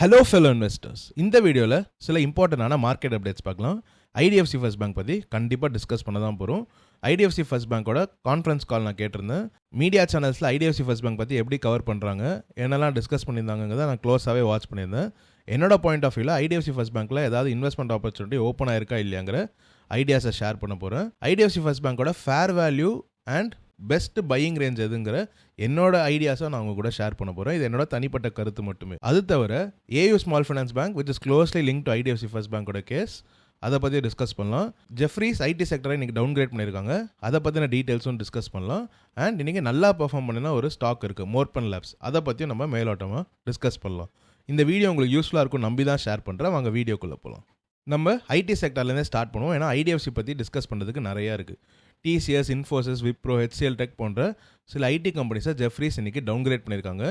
Hello fellow investors, இந்த வீடியோவில் சில இம்பார்ட்டண்டான மார்க்கெட் அப்டேட்ஸ் பார்க்கலாம். ஐடிஎஃப்சி ஃபர்ஸ்ட் பேங்க் பற்றி கண்டிப்பாக டிஸ்கஸ் பண்ண தான் போகிறோம். ஐடிஎஃப்சி ஃபர்ஸ்ட் பேங்கோட கான்ஃபரன்ஸ் கால் நான் கேட்டிருந்தேன். மீடியா சேனல்ஸில் ஐடிஎஃப்சி ஃபர்ஸ்ட் பேங்க் பற்றி எப்படி கவர் பண்ணுறாங்க, என்னெல்லாம் டிஸ்கஸ் பண்ணியிருந்தாங்கிறத நான் க்ளோஸாகவே வாட்ச் பண்ணியிருந்தேன். என்னோட பாயிண்ட் ஆஃப் வியூவில் ஐடிஎஃப்சி ஃபர்ஸ்ட் பேங்க்கில் ஏதாவது இன்வெஸ்ட்மெண்ட் ஆப்பர்ச்சுனிட்டி ஓப்பன் ஆயிருக்கா இல்லையாங்கிற ஐடியாஸை ஷேர் பண்ண போகிறேன். ஐடிஎஃப்சி ஃபர்ஸ்ட் பேங்கோட fair value and best buying range எதுங்கிற என்னோட ஐடியாஸை நான் உங்க கூட ஷேர் பண்ண போகிறேன். இது என்னோட தனிப்பட்ட கருத்து மட்டுமே. அது தவிர AU small finance bank which is closely link to IDFC first பேங்கோட கேஸ், அதை பற்றி டிஸ்கஸ் பண்ணலாம். ஜெஃப்ரீஸ் ஐடி செக்டரை இன்றைக்கி டவுன்கிரேட் பண்ணியிருக்காங்க, அதை பற்றின டீட்டெயில்ஸும் டிஸ்கஸ் பண்ணலாம். அண்ட் இன்றைக்கி நல்லா பெர்ஃபார்ம் பண்ணினா ஒரு ஸ்டாக் இருக்குது மோர்பன் லேப்ஸ், அதை பற்றியும் நம்ம மேலோட்டமாக டிஸ்கஸ் பண்ணலாம். இந்த வீடியோ உங்களுக்கு யூஸ்ஃபுல்லாக இருக்கும் நம்பி தான் ஷேர் பண்ணுறேன். வாங்க வீடியோக்குள்ளே போகலாம். நம்ம ஐடி செக்டர்லேருந்தே ஸ்டார்ட் பண்ணுவோம், ஏன்னா ஐடிஎஃப்சி பற்றி டிஸ்கஸ் பண்ணுறதுக்கு நிறையா இருக்குது. TCS, Infosys, Wipro, HCL tech போன்ற சில ஐடி கம்பெனிஸை ஜெஃப்ரீஸ் இன்றைக்கி டவுன்கிரேட் பண்ணியிருக்காங்க.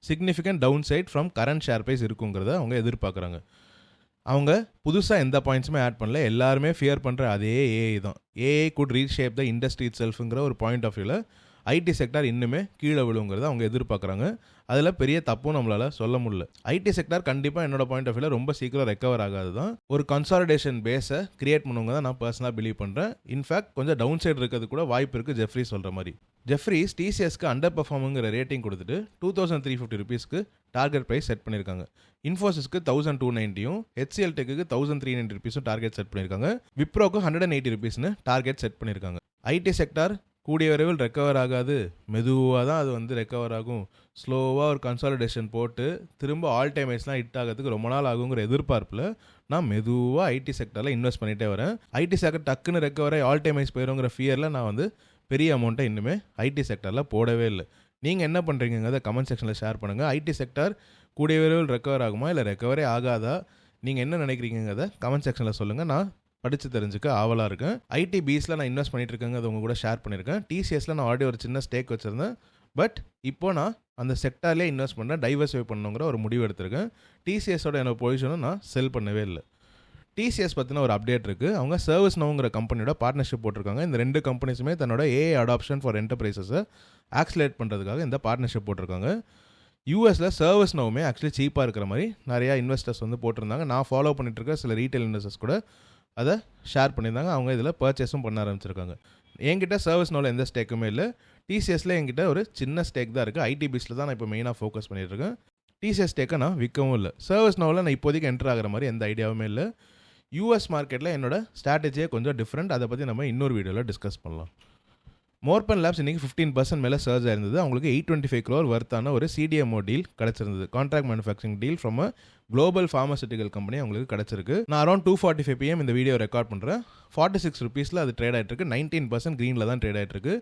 Significant downside from current share price இருக்குங்கிறத அவங்க எதிர்பார்க்குறாங்க. அவங்க புதுசாக எந்த பாயிண்ட்ஸுமே ஆட் பண்ணல, எல்லாருமே ஃபியர் பண்ணுற அதே ஏஐ தான். AI could reshape the industry it செல்ஃபுங்கிற ஒரு பாயிண்ட் ஆஃப் வியூவில் ஐடி செக்டார் இன்னுமே கீழே விழுங்கிறத அவங்க எதிர்பார்க்குறாங்க. அதில் பெரிய தப்பும் நம்மளால் சொல்ல முடியல. ஐடி செக்டார் கண்டிப்பாக என்னோட பாயிண்ட் ஆஃப் வியூவில் ரொம்ப சீக்கிரம் ரெக்கவர் ஆகாது தான். ஒரு கன்சாலிடேஷன் பேஸை கிரியேட் பண்ணுவாங்க தான் நான் பர்சனலாக பிலீவ் பண்ணுறேன். இன்ஃபேக்ட் கொஞ்சம் டவுன் சைடு இருக்கிறது கூட வாய்ப்பு இருக்குது ஜெஃப்ரீஸ் சொல்கிற மாதிரி. ஜெஃப்ரீஸ் டிசிஎஸ்க்கு அண்டர் பர்ஃபார்முங்கிற ரேட்டிங் கொடுத்துட்டு 2350 ருபீஸ்க்கு டார்கெட் ப்ரைஸ் செட் பண்ணியிருக்காங்க. இன்ஃபோசிஸ்க்கு 1290யும், ஹெச்சிஎல் டெக்கு 1390 ருபீஸும் டார்கெட் செட் பண்ணியிருக்காங்க. விப்ரோக்கு 180 ருபீஸ்னு டார்கெட் செட் பண்ணியிருக்காங்க. ஐடி செக்டார் கூடிய விரைவில் ரெக்கவர் ஆகாது, மெதுவாக தான் அது ரெக்கவர் ஆகும். ஸ்லோவாக ஒரு கன்சாலிடேஷன் போட்டு திரும்ப ஆல் டைம் ஹைஸ்லாம் ஹிட் ஆகிறதுக்கு ரொம்ப நாள் ஆகுங்கிற எதிர்பார்ப்பில் நான் மெதுவாக ஐடி செக்டரில் இன்வெஸ்ட் பண்ணிகிட்டே வரேன். ஐடி செக்டர் டக்குன்னு ரெக்கவர் ஆகி ஆல் டைம் ஹைஸ் போயிடுங்கிற ஃபியரில் நான் பெரிய அமௌண்ட்டை இன்னுமே ஐடி செக்டரில் போடவே இல்லை. நீங்கள் என்ன பண்ணுறீங்கிறத கமெண்ட் செக்ஷனில் ஷேர் பண்ணுங்கள். ஐடி செக்டர் கூடிய விரைவில் ரெக்கவர் ஆகுமா இல்லை ரெக்கவரே ஆகாதா, நீங்கள் என்ன நினைக்கிறீங்கிறத கமெண்ட் செக்ஷனில் சொல்லுங்கள். நான் படித்து தெரிஞ்சுக்க ஆவலாக இருக்கேன். ஐடி பீஸில் நான் இன்வெஸ்ட் பண்ணிட்டு இருக்கேங்க, அது உங்கள் கூட ஷேர் பண்ணியிருக்கேன். டிசிஎஸில் நான் ஆல்ரெடி ஒரு சின்ன ஸ்டேக் வச்சுருந்தேன். பட் இப்போ நான் அந்த செக்டார்லேயே இன்வெஸ்ட் பண்ணேன், டைவர்சிஃபை பண்ணணுங்கிற ஒரு முடிவு எடுத்திருக்கேன். டிசிஎஸோட என்னோட பொசிஷனும் நான் செல் பண்ணவே இல்லை. டிசிஎஸ் பற்றின ஒரு அப்டேட் இருக்குது. அவங்க சர்வீஸ் நோங்கிற கம்பெனியோட பார்ட்னர்ஷிப் போட்டிருக்காங்க. இந்த ரெண்டு கம்பெனிஸுமே தன்னோட ஏஐ அடாப்ஷன் ஃபார் என்டர்பிரைசஸை ஆக்சிலேட் பண்ணுறதுக்காக இந்த பார்ட்னர்ஷிப் போட்டிருக்காங்க. யூஎஸில் சர்வீஸ் நோவுமே ஆக்சுவலி சீப்பாக இருக்கிற மாதிரி நிறையா இன்வெஸ்டர்ஸ் போட்டிருந்தாங்க. நான் ஃபாலோ பண்ணிட்டு இருக்க சில ரீட்டைல் இன்வெஸ்டர்ஸ் கூட அதை ஷேர் பண்ணியிருந்தாங்க. அவங்க இதில் பர்ச்சேஸும் பண்ண ஆரம்பிச்சிருக்காங்க. என்கிட்ட சர்வீஸ் நோவில் எந்த ஸ்டேக்குமே இல்லை. டிசிஎஸில் என்கிட்ட ஒரு சின்ன ஸ்டேக் தான் இருக்குது. ஐடி பீஸில் தான் நான் இப்போ மெயினாக ஃபோக்கஸ் பண்ணிட்டுருக்கேன். டிசிஎஸ் ஸ்டேக்கை நான் விற்கவும் இல்லை. சர்வீஸ் நோவில் நான் இப்போதைக்கு என்டர் ஆகிற மாதிரி எந்த ஐடியாவுமே இல்லை. யூஎஸ் மார்க்கெட்டில் என்னோட ஸ்ட்ராட்டஜியே கொஞ்சம் டிஃப்ரெண்ட், அதை பற்றி நம்ம இன்னொரு வீடியோவில் டிஸ்கஸ் பண்ணலாம். மோர்பன் லேப்ஸ் இன்றைக்கி 15% மேலே சர்ஜ் ஆயிருந்தது. அவங்களுக்கு 825 crore வர்த்தான ஒரு சிடிஎம்ஓ டீல் கிடச்சிருந்தது. Contract manufacturing deal from global pharmaceutical company அவங்களுக்கு கிடச்சிருக்கு. நான் அரௌண்ட் 2:45 PM இந்த வீடியோ ரெக்கார்ட் பண்ணுறேன். 46 rupeesல அது ட்ரேட் ஆகிட்டு இருக்கு. 19% க்ரீனில் தான் ட்ரேட் ஆகிட்டு இருக்கு.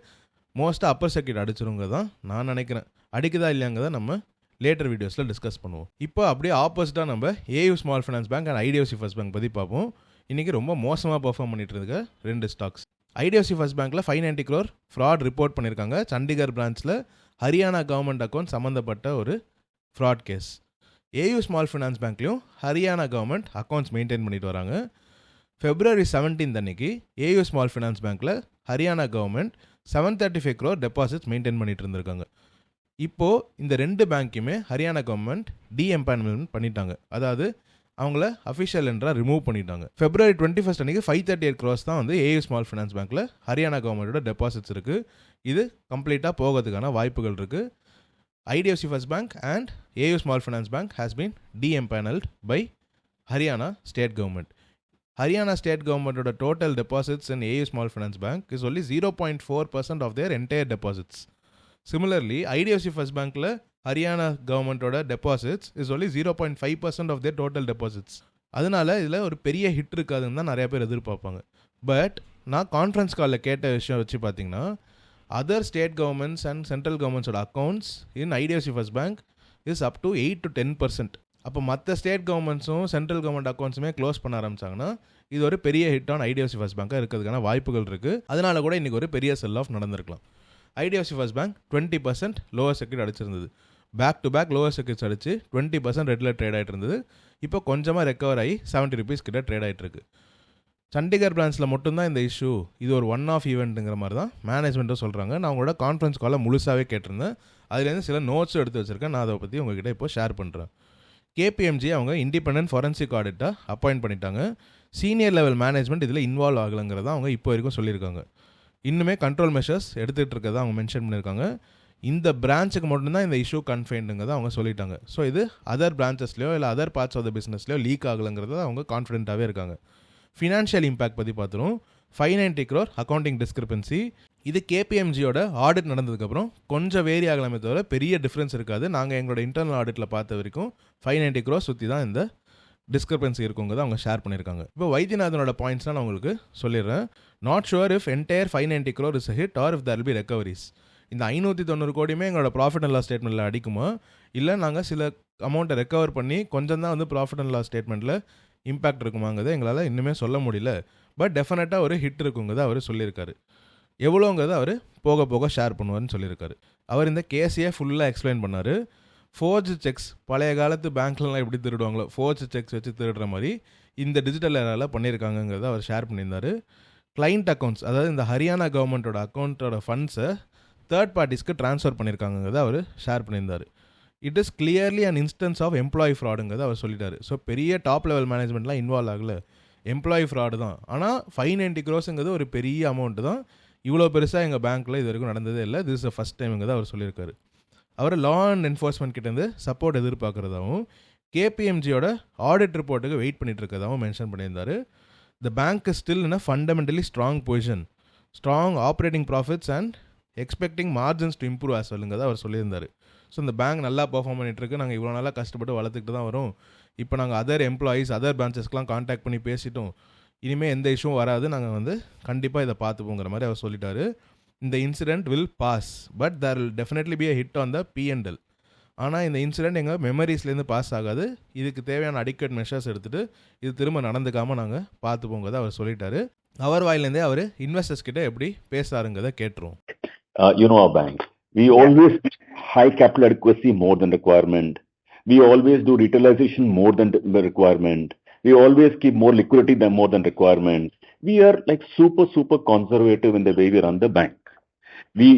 மோஸ்ட்டாக அப்பர் சர்க்கியூட் அடிச்சிருங்க தான் நான் நினைக்கிறேன். அடிக்குதா இல்லையாங்கிறத நம்ம லேட்டர் வீடியோஸில் டிஸ்கஸ் பண்ணுவோம். இப்போ அப்படியே ஆப்போசிட்டாக நம்ம AU small finance bank and IDFC first bank பற்றி பார்ப்போம். இன்றைக்கி ரொம்ப மோசமாக பர்ஃபார்ம் பண்ணிட்டு இருக்க ரெண்டு ஸ்டாக்ஸ். ஐடிஎஃப்சி ஃபர்ஸ்ட் பேங்க்கில் 590 crore ஃப்ராட் ரிப்போர்ட் பண்ணியிருக்காங்க. சண்டிகர் பிரான்ச்சில் ஹரியானா கவர்மெண்ட் அக்கௌண்ட் சம்மந்தப்பட்ட ஒரு fraud case. AU small finance பேங்க்லையும் ஹரியானா கவர்மெண்ட் அக்கௌண்ட்ஸ் மெயின்டைன் பண்ணிட்டு வராங்க. February 17 அன்னைக்கு ஏயு ஸ்மால் ஃபைனான்ஸ் பேங்க்கில் Haryana government 735 crore deposits maintain பண்ணிட்டு இருந்திருக்காங்க. இப்போது இந்த ரெண்டு பேங்க்குமே ஹரியானா கவர்மெண்ட் டிஎம்பேன்மெண்ட் பண்ணிட்டாங்க, அதாவது அவங்கள அஃபிஷியல் என்றால் ரிமூவ் பண்ணிட்டாங்க. February 21 அன்றைக்கி 538 crore தான் ஏயு ஸ்மால் ஃபைனான்ஸ் பேங்க்கில் ஹரியானா கவர்மெண்ட்டோட டெபாசிட்ஸ் இருக்குது. இது கம்ப்ளீட்டாக போகிறதுக்கான வாய்ப்புகள் இருக்குது. IDFC first bank and AU small finance bank has been deempanelled by Haryana state government. Haryana state கவர்மெண்ட்டோட total deposits in AU small finance bank is only 0.4% of their entire deposits. Similarly IDFC first பேங்க்கில் ஹரியானா கவர்மெண்ட்டோட deposits is only 0.5% of their total deposits. அதனால இதில் ஒரு பெரிய hit இருக்காதுன்னு தான் நிறைய பேர் எதிர்பார்ப்பாங்க. பட் நான் கான்ஃபரன்ஸ் காலில் கேட்ட விஷயம் வச்சு பார்த்தீங்கன்னா, other state governments and central கவர்மெண்ட்ஸோட accounts in IDFC first bank is up to 8 to 10%. அப்போ மற்ற ஸ்டேட் கவர்மெண்ட்ஸும் சென்ட்ரல் கவர்மெண்ட் அக்கௌண்ட்ஸுமே க்ளோஸ் பண்ண ஆரம்பிச்சாங்கன்னா இது ஒரு பெரிய ஹிட் ஆன் ஐடிஎஃப்சி ஃபர்ஸ்ட் பேங்காக இருக்கிறதுக்கான வாய்ப்புகள் இருக்குது. அதனால கூட இன்றைக்கி ஒரு பெரிய செல் ஆஃப் நடந்திருக்கலாம். IDFC first bank 20% lower circuit அடிச்சிருந்தது. Back to back lower circuits அடித்து 20% ரெட்டில் ட்ரேட் ஆகிட்டு இருந்தது. இப்போ கொஞ்சமாக ரெக்கவர் ஆகி 70 rupees கிட்ட ட்ரேட் ஆகிட்டு இருக்கு. சண்டிகர் பிரான்ச்சில் மட்டும்தான் இந்த இஷ்யூ, இது ஒரு ஒன் ஆஃப் ஈவெண்ட்டுங்கிற மாதிரி தான் மேனேஜ்மெண்ட்டும் சொல்கிறாங்க. நான் உங்களோட கான்ஃபரன்ஸ் காலை முழுசாகவே கேட்டிருந்தேன். அதுலேருந்து சில நோட்ஸும் எடுத்து வச்சுருக்கேன். நான் அதை பற்றி உங்ககிட்ட இப்போ ஷேர் பண்ணுறேன். கேபிஎம்ஜி அவங்க இண்டிபெண்டன்ட் ஃபாரன்சிக் ஆடிட்டை அப்பாயிண்ட் பண்ணிட்டாங்க. சீனியர் லெவல் மேனேஜ்மெண்ட் இதில் இன்வால்வ் ஆகலைங்கிறத அவங்க இப்போ வரைக்கும் சொல்லியிருக்காங்க. இன்னுமே கண்ட்ரோல் மெஷர்ஸ் எடுத்துகிட்டு இருக்கிறதா அவங்க மென்ஷன் பண்ணியிருக்காங்க. இந்த பிரான்ச்சுக்கு மட்டும்தான் இந்த இஷ்யூ கன்ஃபைன்டுங்கிறத அவங்க சொல்லிட்டாங்க. ஸோ இது அதர் பிரான்ச்சஸ்லையோ இல்லை அதர் பார்ட்ஸ் ஆஃப் த பிஸ்னஸ்லையோ லீக் ஆகலைங்கிறத அவங்க கான்ஃபிடென்ட்டாகவே இருக்காங்க. ஃபினான்ஷியல் இம்பேக்ட் பற்றி பார்த்துரும். 590 crore அக்கௌண்டிங் டிஸ்கிரிபன்சி. இது கேபிஎம்ஜியோட ஆடிட் நடந்ததுக்கப்புறம் கொஞ்சம் வேரி ஆகலாமே தவிர பெரிய டிஃப்ரென்ஸ் இருக்காது. நாங்கள் எங்களோட இன்டர்னல் ஆடிட்டில் பார்த்த வரைக்கும் 590 crore சுற்றி தான் இந்த டிஸ்கிரிபன்சி இருக்குங்கிறத அவங்க ஷேர் பண்ணியிருக்காங்க. இப்போ வைத்தியநாதனோட பாயிண்ட்ஸ்லாம் நான் உங்களுக்கு சொல்லிடுறேன். Not sure if entire 590 crore is a hit or if there will be recoveries. இந்த 590 கோடியுமே எங்களோட ப்ராஃபிட் அண்ட் லாஸ் ஸ்டேட்மெண்ட்டில் அடிக்குமா, இல்லை நாங்கள் சில அமௌண்ட்டை ரெக்கவர் பண்ணி கொஞ்சம் தான் வந்து ப்ராஃபிட் அண்ட் லாஸ் ஸ்டேட்மெண்ட்டில் இம்பேக்ட் இருக்குமாங்கிறத எங்களால் இன்னுமே சொல்ல முடியல. பட் டெஃபினட்டாக ஒரு ஹிட் இருக்குங்கிறத அவர் சொல்லியிருக்காரு. எவ்வளோங்கிறத அவர் போக போக ஷேர் பண்ணுவார்னு சொல்லியிருக்காரு. அவர் இந்த கேஸையே ஃபுல்லாக எக்ஸ்பிளைன் பண்ணார். ஃபோர்ஜ் செக்ஸ், பழைய காலத்து பேங்க்லலாம் எப்படி திருடுவாங்களோ ஃபோர்ஜ் செக்ஸ் வச்சு திருடுற மாதிரி இந்த டிஜிட்டல் ஏராவில் பண்ணியிருக்காங்கிறத அவர் ஷேர் பண்ணியிருந்தார். கிளைண்ட் அக்கௌண்ட்ஸ், அதாவது இந்த ஹரியானா கவர்மெண்ட்டோட அக்கௌண்ட்டோட ஃபண்ட்ஸை தேர்ட் பார்ட்டிஸ்க்கு ட்ரான்ஸ்ஃபர் பண்ணியிருக்காங்கிறத அவர் ஷேர் பண்ணியிருந்தார். It is clearly an instance of employee ஃப்ராடுங்கிறத அவர் சொல்லிட்டார். ஸோ பெரிய டாப் லெவல் மேனேஜ்மெண்ட்லாம் இன்வால்வ் ஆகலை, எம்ப்ளாயி ஃப்ராடு தான். ஆனால் 590 crore ஒரு பெரிய அமௌண்ட்டு தான். இவ்வளோ பெருசாக எங்கள் பேங்க்கில் இது வரைக்கும் நடந்ததே இல்லை, திஸ் இஸ் ஃபஸ்ட் டைமுங்கிறத அவர் சொல்லியிருக்காரு. அவர் லா அண்ட் என்ஃபோர்ஸ்மெண்ட் கிட்டேருந்து சப்போர்ட் எதிர்பார்க்குறதாகவும் கேபிஎம்ஜியோட ஆடிட் ரிப்போர்ட்டுக்கு வெயிட் பண்ணிட்டு இருக்கிறதாகவும் மென்ஷன் பண்ணியிருந்தார். The bank is still in a fundamentally strong position, strong operating profits and expecting margins to improve as வெல்லுங்கிறத அவர் சொல்லியிருந்தார். ஸோ இந்த பேங்க் நல்லா பர்ஃபார்ம் பண்ணிகிட்ருக்கு, நாங்கள் இவ்வளோ நாளாக கஷ்டப்பட்டு வளர்த்துக்கிட்டு தான் வரோம். இப்போ நாங்கள் அதர் எம்ப்ளாயீஸ் அதர் பிரான்ச்சஸ்க்கெலாம் கான்டாக்ட் பண்ணி பேசிட்டோம், இனிமேல் எந்த இஷ்யூவும் வராது, நாங்கள் வந்து கண்டிப்பாக இதை பார்த்துப்போங்கிற மாதிரி அவர் சொல்லிட்டாரு. இந்த incident will pass but there will definitely be a hit on the P&L. ஆனால் இந்த இன்சிடென்ட் எங்கள் மெமரிஸ்லேருந்து பாஸ் ஆகாது. இதுக்கு தேவையான அடிக்கட் மெஷர்ஸ் எடுத்துகிட்டு இது திரும்ப நடந்துக்காமல் நாங்கள் பார்த்துப்போங்கிறத அவர் சொல்லிட்டாரு. அவர் வாயிலேருந்தே அவர் இன்வெஸ்டர்ஸ் கிட்ட எப்படி பேசுறாருங்கிறத கேட்டுருவோம். You know our bank. We always high capital adequacy more than requirement. We always do retailization more than the requirement. We always keep more liquidity than more than requirement. We are like super conservative in the way we run the bank.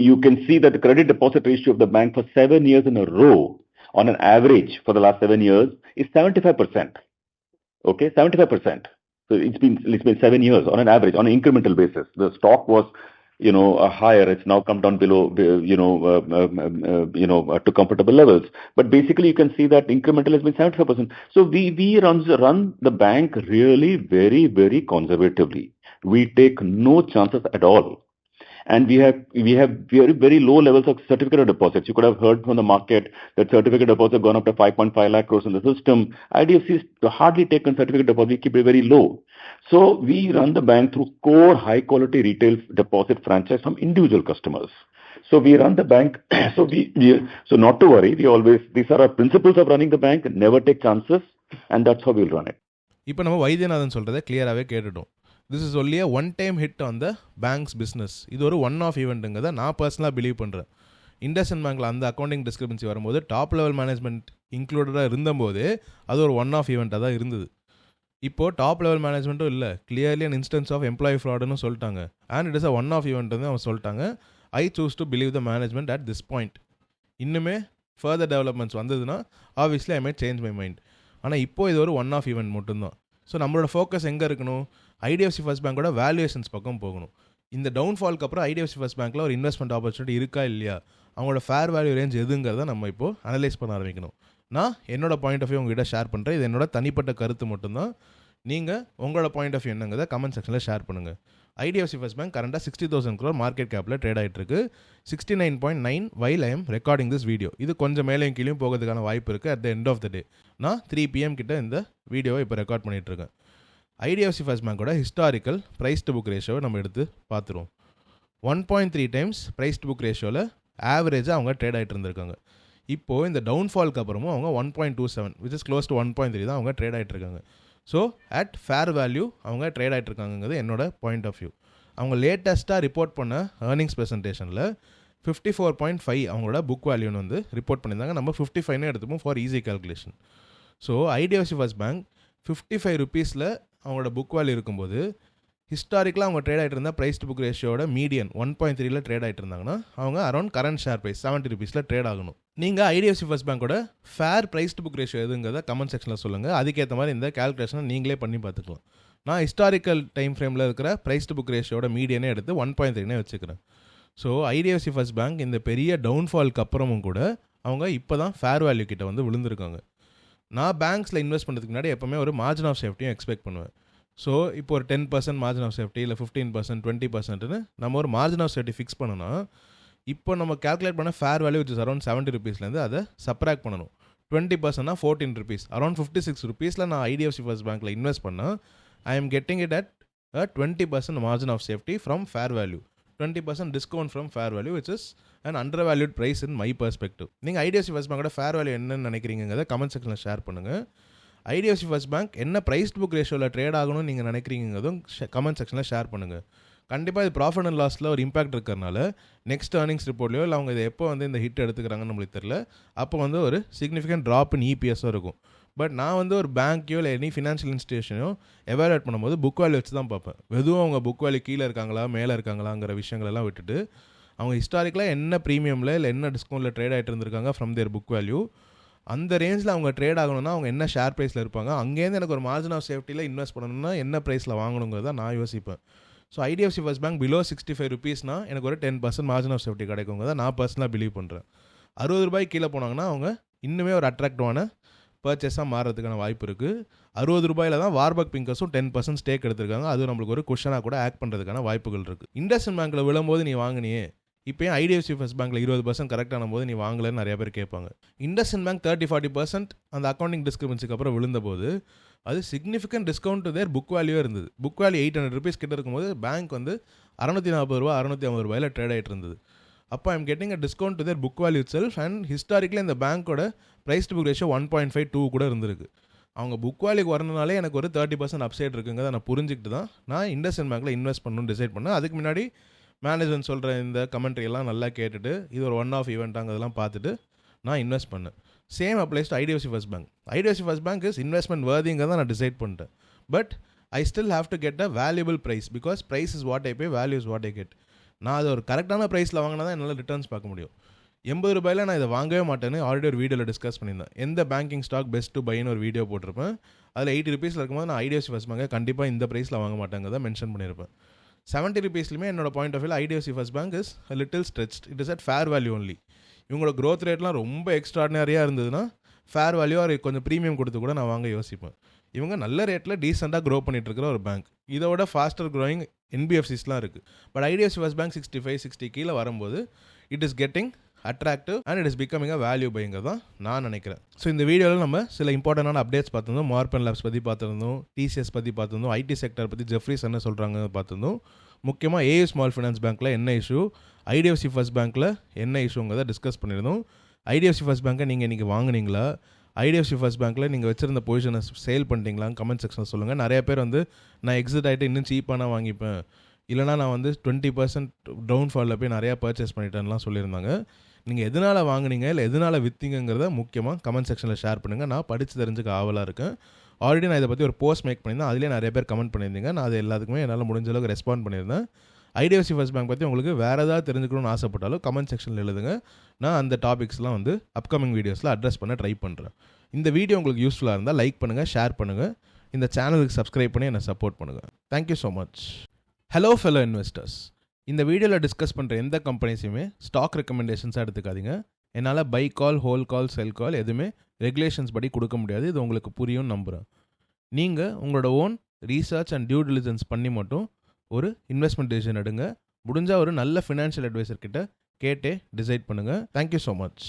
You can see that the credit deposit ratio of the bank for 7 years in a row, on an average for the last 7 years, is 75%. Okay, 75%. So it's been 7 years on an average, on an incremental basis. The stock was, higher. It's now come down below, to comfortable levels. But basically, you can see that incremental has been 75%. So we run the bank really very, very conservatively. We take no chances at all. And we have very, very low levels of certificate of deposits. You could have heard from the market that certificate deposits have gone up to 5.5 lakh crores in the system. IDFC has hardly taken certificate deposit. We keep it very low. So we run the bank through core high quality retail deposit franchise from individual customers. So we run the bank. So not to worry. These are our principles of running the bank. Never take chances. And that's how we'll run it. இப்போ நம்ம வைத்தியநாதன் சொல்கிறத கிளியராகவே கேட்டுட்டோம். This is only one time hit on the bank's business. இது ஒரு one of ஈவெண்ட்டுங்கிறத நான் பர்சனலாக believe பண்ணுறேன். இண்டஸ்இண்ட் பேங்க்கில் அந்த அக்கௌண்டிங் டிஸ்கிரிபன்சி வரும்போது டாப் லெவல் மேனேஜ்மெண்ட் இன்க்ளூடடாக இருந்தபோது அது ஒரு ஒன் ஆஃப் ஈவெண்ட்டாக தான் இருந்தது. இப்போது டாப் லெவல் மேனேஜ்மெண்ட்டும் இல்லை, clearly an instance of employee ஃப்ராடுன்னு சொல்லிட்டாங்க. And it is a one off ஈவெண்ட்னு அவங்க சொல்லிட்டாங்க. I choose to believe the management at this point. இன்னுமே ஃபர்தர் டெவலப்மெண்ட்ஸ் வந்ததுன்னா obviously I may change my mind. ஆனால் இப்போது இது ஒரு ஒன் ஆஃப் ஈவெண்ட் மட்டும்தான். ஸோ நம்மளோட ஃபோக்கஸ் எங்கே இருக்கணும்? ஐடிஎஃப்சி ஃபர்ஸ்ட் பேங்கோட வேல்யூவேஷன்ஸ் பக்கம் போகணும். இந்த டவுன்ஃபால்க்கு அப்புறம் ஐடிஎஃப்சி ஃபர்ஸ்ட் பேங்க்கில் ஒரு இன்வெஸ்ட்மெண்ட் ஆப்பர்ச்சுனிட்டி இருக்கா இல்லையா, அவங்களோட ஃபேர் வேல்யூ ரேஞ்ச் எதுங்கிறத நம்ம இப்போது அனலைஸ் பண்ண ஆரம்பிக்கணும். நான் என்னோட பாயிண்ட் ஆஃப் வியூ உங்ககிட்ட ஷேர் பண்ணுறேன். இது என்னோட தனிப்பட்ட கருத்து மட்டும்தான். நீங்கள் உங்களோட பாயிண்ட் ஆஃப் வியூ என்னங்கிறத கமெண்ட் செக்ஷனில் ஷேர் பண்ணுங்கள். ஐடிஎஃப்சி ஃபர்ஸ்ட் பேங்க் கரண்டாக 60,000 crore மார்க்கெட் கேப்பில் ட்ரேட் ஆகிட்டு இருக்கு. 69.9 while I am recording this video. இது கொஞ்சம் மேலேயும் கீழேயும் போகிறதுக்கான வாய்ப்பு இருக்குது. At the end of the day நான் 3 PM கிட்ட இந்த வீடியோவை இப்போ ரெக்கார்ட் பண்ணிகிட்டு இருக்கேன். ஐடிஎஃப்சி ஃபர்ஸ்ட் பேங்கோட ஹிஸ்டாரிக்கல் ப்ரைஸ் டு புக் ரேஷியோவை நம்ம எடுத்து பார்த்துருவோம். 1.3 times ப்ரைஸ் டு புக் ரேஷியோவில் ஆவரேஜாக அவங்க ட்ரேட் ஆகிட்டு இருந்திருக்காங்க. இப்போது இந்த டவுன்ஃபால்க்கு அப்புறமும் அவங்க 1.27 which is close to 1.3 தான் அவங்க ட்ரேட் ஆகிட்டு இருக்காங்க. ஸோ அட் ஃபேர் வேல்யூ அவங்க ட்ரேட் ஆகிட்டு இருக்காங்கிறது என்னோட பாயிண்ட் ஆஃப் வியூ. அவங்க லேட்டஸ்ட்டாக ரிப்போர்ட் பண்ண ஏர்னிங்ஸ் ப்ரெசன்டேஷனில் 54.5 அவங்களோட புக் வேல்யூன்னு வந்து ரிப்போர்ட் பண்ணியிருந்தாங்க. நம்ம 55 எடுத்துப்போம் for easy calculation. So IDFC first bank 55 rupees அவங்களோட புக் வேல்யூ இருக்கும்போது ஹிஸ்டாரிக்கலாக அவங்க ட்ரேட் ஆகிட்டு இருந்தால் ப்ரைஸ் டு புக் ரேஷியோட மீடியன் 1.3 ட்ரேட் ஆகிட்டு இருந்தாங்கன்னா அவங்க around current share price 70 rupees trade ஆகணும். நீங்கள் ஐடிஎஃப்சி ஃபர்ஸ்ட் பேங்கோட fair price to book ratio எதுங்கிறத கமெண்ட் செக்ஷனில் சொல்லுங்கள். அதுக்கேற்ற மாதிரி இந்த கேல்குலேஷனை நீங்களே பண்ணி பார்த்துக்கலாம். நான் ஹிஸ்டாரிக்கல் டைம் ஃப்ரேமில் இருக்கிற ப்ரைஸ் டு புக் ரேஷியோட மீடியனே எடுத்து 1.3 வச்சுக்கிறேன். ஸோ ஐடிஎஃப்சி ஃபர்ஸ்ட் பேங்க் இந்த பெரிய டவுன்ஃபால்க்கு அப்புறமும் கூட அவங்க இப்போ தான் ஃபேர் வேல்யூ கிட்ட வந்து விழுந்திருக்காங்க. நான் பேங்க்ஸில் இன்வெஸ்ட் பண்ணுறதுக்கு முன்னாடி எப்போவுமே ஒரு மார்ஜின் ஆஃப் சேஃப்டியும் எக்ஸ்பெக்ட் பண்ணுவேன். ஸோ இப்போ ஒரு 10% மார்ஜின் ஆஃப் சேஃப்டி இல்லை 15%, 20%ன்னு நம்ம ஒரு மார்ஜின் ஆஃப் சேஃப்டி ஃபிக்ஸ் பண்ணோன்னா இப்போ நம்ம கேல்குலேட் பண்ண fair value which is around 70 rupeesலேருந்து அதை சப்ராக்ட் பண்ணணும். 20%னா 14 rupees, அரௌண்ட் 56 rupeesல நான் ஐடிஎஃப்சி ஃபர்ஸ்ட் பேங்க்கில் இன்வெஸ்ட் பண்ணால் I am getting it at 20% margin of safety from fair value, 20% discount from fair value which is and undervalued price in my perspective. நீங்கள் IDFC first பேங்கோட fair value என்னன்னு நினைக்கிறீங்கிறத comment செக்ஷனில் share பண்ணுங்கள். IDFC first bank என்ன price book ரேஷியோவில் trade ஆகணும்னு நீங்கள் நினைக்கிறீங்கிறதும் கமெண்ட் செக்ஷனில் ஷேர் பண்ணுங்கள். கண்டிப்பாக இது ப்ராஃபிட் அண்ட் லாஸில் ஒரு இம்பாக்ட் இருக்கிறனால நெக்ஸ்ட் ஏர்னிங்ஸ் ரிப்போர்ட்லையோ இல்லை அவங்க இதை எப்போ வந்து இந்த ஹிட் எடுத்துக்கிறாங்கன்னு நம்மளுக்கு தெரியல. அப்போ வந்து ஒரு சிக்னிஃபிகண்ட் ட்ராப் இன் இபிஎஸ்ஸும் இருக்கும். பட் நான் வந்து ஒரு பேங்க்கையோ இல்லை எனி ஃபினான்ஷியல் இன்ஸ்டியூஷனையோ எவாலுவேட் பண்ணும்போது புக் வேல்யூ வச்சு தான் பார்ப்பேன். வெறும் அவங்க புக் வேல்யூ கீழே இருக்காங்களா மேலே இருக்காங்களாங்கிற விஷயங்களெல்லாம் விட்டுட்டு அவங்க ஹிஸ்டாரிக்கலாக என்ன ப்ரீமியமில் இல்லை என்ன டிஸ்கவுண்ட்டில் ட்ரேட் ஆகிட்டு இருந்திருக்காங்க ஃப்ரம் தேர் புக் வேல்யூ, அந்த ரேஞ்சில் அவங்க ட்ரேட் ஆகணும்னா அவங்க என்ன ஷேர் ப்ரைஸில் இருப்பாங்க, அங்கேருந்து எனக்கு ஒரு மார்ஜின் ஆஃப் சேஃப்டியில் இன்வெஸ்ட் பண்ணணும்னா என்ன ப்ரைஸில் வாங்கணுங்கிறத நான் யோசிப்பேன். So IDFC first bank below 65 rupeesனா எனக்கு ஒரு 10% மார்ஜின் ஆஃப் சேஃப்டி கிடைக்குங்கிறத நான் பர்சனலாக பிலீவ் பண்ணுறேன். 60 ரூபாய்க்கு கீழே போனாங்கன்னா அவங்க இன்னுமே ஒரு அட்ராக்டிவான பர்ச்சேஸாக மாறுறதுக்கான வாய்ப்பு இருக்குது. 60 ரூபாயில் தான் வார்பக் பிங்கர்ஸும் 10% ஸ்டேக் எடுத்திருக்காங்க. அதுவும் நம்மளுக்கு ஒரு குஷனாக கூட ஆக்ட் பண்ணுறதுக்கான வாய்ப்புகள் இருக்குது. இண்டஸ்இண்ட் பேங்க்கில் விழும்போது நீ வாங்கினியே, இப்போ ஏன் ஐடிஎஃப்சி ஃபர்ஸ்ட் பேங்க்கில் 20% கரெக்டான போது நீ வாங்கலன்னு நிறைய பேர் கேட்பாங்க. இண்டஸ்இண்ட் பேங்க் 30-40% அந்த அக்கௌண்டிங் டிஸ்கிரிபன்சிக்கு அப்புறம் விழுந்தபோது அது significant discount to their book வேல்யூவே இருந்தது. புக் வேல்யூ 800 rupees கிட்ட இருக்கும்போது பேங்க் வந்து 640 ரூபா 650 ரூபாயில் ட்ரேட் ஆகிட்டு இருந்தது. அப்போ I'm getting a discount to their book value it self. And historically இந்த பேங்க்கோட ப்ரைஸ் டு புக் ரேஷியோ 1.52 கூட இருந்திருக்கு. அவங்க புக் வேல்யூக்கு வரணுனாலே எனக்கு ஒரு 30% அப்சைட் இருக்குங்கிறத நான் புரிஞ்சுக்கிட்டு தான் நான் இண்டஸ்இண்ட் பேங்க்கில் இன்வெஸ்ட் பண்ணணும்னு டிசைட் பண்ணேன். அதுக்கு முன்னாடி மேனேஜ்மெண்ட் சொல்கிற இந்த கமெண்ட்ரி எல்லாம் நல்லா கேட்டுட்டு இது ஒரு ஒன் ஆஃப் ஈவெண்ட்டாங்கிறதெல்லாம் பார்த்துட்டு நான் இன்வெஸ்ட் பண்ணேன். Same applies to IDFC first bank. IDFC first bank is investment வர்திங்கிறத நான் டிசைட் பண்ணிட்டேன். But I still have to get a valuable price because price is what I pay, value is what I get. நான் அது ஒரு கரெக்டான ப்ரைஸில் வாங்கினா தான் என்னால் ரிட்டர்ன்ஸ் பார்க்க முடியும். 80 ரூபாயில் நான் இதை வாங்கவே மாட்டேன்னு ஆல்ரெடி ஒரு வீடியோவில் டிஸ்கஸ் பண்ணியிருந்தேன். எந்த பேங்கிங் ஸ்டாக் பெஸ்ட் டு பைன்னு ஒரு வீடியோ போட்டிருப்பேன். அதில் 80 rupeesல இருக்கும்போது நான் ஐடிஎஃப்சி ஃபர்ஸ்ட் பேங்கை கண்டிப்பாக இந்த ப்ரைஸில் வாங்க மாட்டேங்கிறத மென்ஷன் பண்ணியிருப்பேன். 70 rupeesலையுமே என்னோட பாயிண்ட் ஆஃப் வியூவில் IDFC first bank is little stretched. It is at fair value only. இவங்களோட க்ரோத் ரேட்லாம் ரொம்ப எக்ஸ்ட்ராடினரியாக இருந்ததுன்னா ஃபேர் வேல்யூ ஒரு கொஞ்சம் ப்ரீமியம் கொடுத்து கூட நான் வாங்க யோசிப்பேன். இவங்க நல்ல ரேட்டில் டீசெண்டாக க்ரோ பண்ணிட்டு இருக்கிற ஒரு பேங்க். இதோட ஃபாஸ்டர் க்ரோயிங் என்பிஎஃப்சிஸ்லாம் இருக்குது. பட் ஐடிஎஃப்சி ஃபர்ஸ்ட் பேங்க் 65-60 கீழே வரும்போது it is getting attractive and it is becoming a value பைங்கிறது தான் நான் நினைக்கிறேன். ஸோ இந்த வீடியோவில் நம்ம சில இம்பார்ட்டண்டான அப்டேட்ஸ் பார்த்துருந்தோம். மார்பன் லேப்ஸ் பற்றி பார்த்துருந்தோம், டிசிஎஸ் பற்றி பார்த்துருந்தோம், ஐடி செக்டர் பற்றி ஜெஃப்ரிஸ் என்ன சொல்கிறாங்க பார்த்துருந்தோம். முக்கியமாக ஏயு ஸ்மால் ஃபைனான்ஸ் பேங்க்கில் என்ன இஷ்யூ, ஐடிஎஃப்சி ஃபர்ஸ்ட் பேங்க்கில் என்ன இஷ்யூங்கிறத டிஸ்கஸ் பண்ணியிருந்தோம். ஐடிஎஃப்சி ஃபர்ஸ்ட் பேங்க்கை நீங்கள் இன்றைக்கி வாங்கினீங்களா, ஐடிஎஃப்சி ஃபர்ஸ்ட் பேங்க்கில் நீங்கள் வச்சிருந்த பொசிஷனை சேல் பண்ணிட்டீங்களான்னு கமெண்ட் செக்ஷனில் சொல்லுங்கள். நிறைய பேர் வந்து நான் எக்ஸிட் ஆகிட்டு இன்னும் சீப்பாக நான் வாங்கிப்பேன், இல்லைனா நான் வந்து 20% டவுன்ஃபாலில் போய் நிறையா பர்ச்சேஸ் பண்ணிட்டேன்லாம் சொல்லியிருந்தாங்க. நீங்கள் எதனால் வாங்கினீங்க இல்லை எதனால் விற்றீங்கிறத முக்கியமாக கமெண்ட் செக்ஷனில் ஷேர் பண்ணுங்கள். நான் படித்து தெரிஞ்சுக்க ஆவலாக இருக்கேன். ஆல்ரெடி நான் இதை பற்றி ஒரு போஸ்ட் மேக் பண்ணியிருந்தேன். அதிலே நிறைய பேர் கமெண்ட் பண்ணியிருந்தீங்க. நான் அது எல்லாத்துக்குமே என்னால் முடிஞ்ச அளவுக்கு ரெஸ்பாண்ட் பண்ணியிருந்தேன். ஐடிஎஃப்சி ஃபர்ஸ்ட் பேங்க் பற்றி உங்களுக்கு வேறு ஏதாவது தெரிஞ்சுக்கணும்னு ஆசைப்பட்டாலும் கமெண்ட் செக்ஷனில் எழுதுங்க. நான் அந்த டாபிக்ஸ்லாம் வந்து அப்கமிங் வீடியோஸில் அட்ரஸ் பண்ண ட்ரை பண்ணுறேன். இந்த வீடியோ உங்களுக்கு யூஸ்ஃபுல்லாக இருந்தால் லைக் பண்ணுங்கள், ஷேர் பண்ணுங்கள், இந்த சேனலுக்கு சப்ஸ்கிரைப் பண்ணி என்னை சப்போர்ட் பண்ணுங்கள். Thank you so much. Hello fellow investors, இந்த வீடியோவில் டிஸ்கஸ் பண்ணுற எந்த கம்பெனிஸையுமே ஸ்டாக் ரெக்கமெண்டேஷன்ஸாக எடுத்துக்காதீங்க. என்னால் பை கால், ஹோல் கால், செல் கால் எதுவுமே ரெகுலேஷன்ஸ் படி கொடுக்க முடியாது. இது உங்களுக்கு புரியும்னு நம்புகிறேன். நீங்கள் உங்களோட own research and due diligence பண்ணி மட்டும் ஒரு இன்வெஸ்ட்மெண்ட் டிசிஷன் எடுங்க. முடிஞ்சால் ஒரு நல்ல ஃபினான்ஷியல் அட்வைசர் கிட்ட கேட்டே டிசைட் பண்ணுங்கள். Thank you so much.